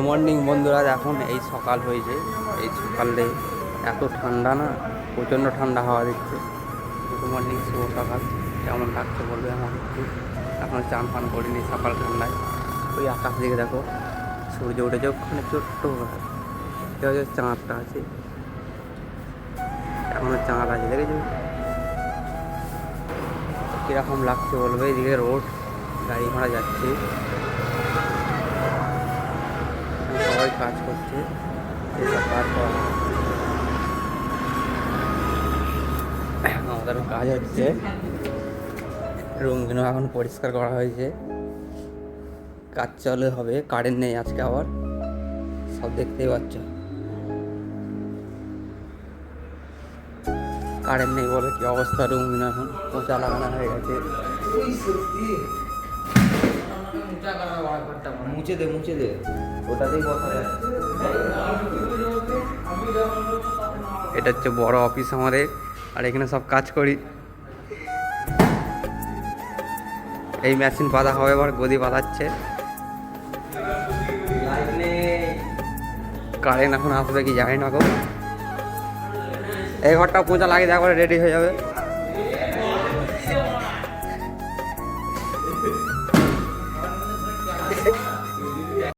Morning বন্ধুরা, এখন এই সকাল হয়েছে। এই সকালে এত ঠান্ডা না, প্রচণ্ড ঠান্ডা হাওয়া দিচ্ছে। গুড মর্নিং, শুভ সকাল। কেমন লাগছে বলবে আমাকে একটু। এখন চান ফান করিনি সকাল ঠান্ডায়। ওই আকাশ দিকে দেখো, সূর্য উঠেছে ওখানে ছোট্ট হচ্ছে চাঁদটা আছে, এখনো চাঁদ আছে দেখেছো। কীরকম লাগছে বলবে। এদিকে রোড, গাড়ি ঘোড়া যাচ্ছে, সবাই কাজ করছে। এসব কাজ করা আমাদেরও কাজ হচ্ছে। রুমগুলো এখন পরিষ্কার করা হয়েছে, কাজ চালু হবে। কারেন্ট নেই আজকে আবার, সব দেখতেই পাচ্ছ। কারেন্ট নেই বলে কি অবস্থা। রুমগুলো এখন মোচা লাগানো হয়ে গেছে। মুছে দে ওটাতেই কথা যাচ্ছে। এটা হচ্ছে বড় অফিস আমাদের, আর এখানে সব কাজ করি। এই মেশিন বাঁধা হবে, এবার গদি বাঁধাচ্ছে। কারেন্ট এখন আসবে কি জানি না গো। এই ঘরটা পূজা লাগিয়ে দেওয়া করে রেডি হয়ে যাবে।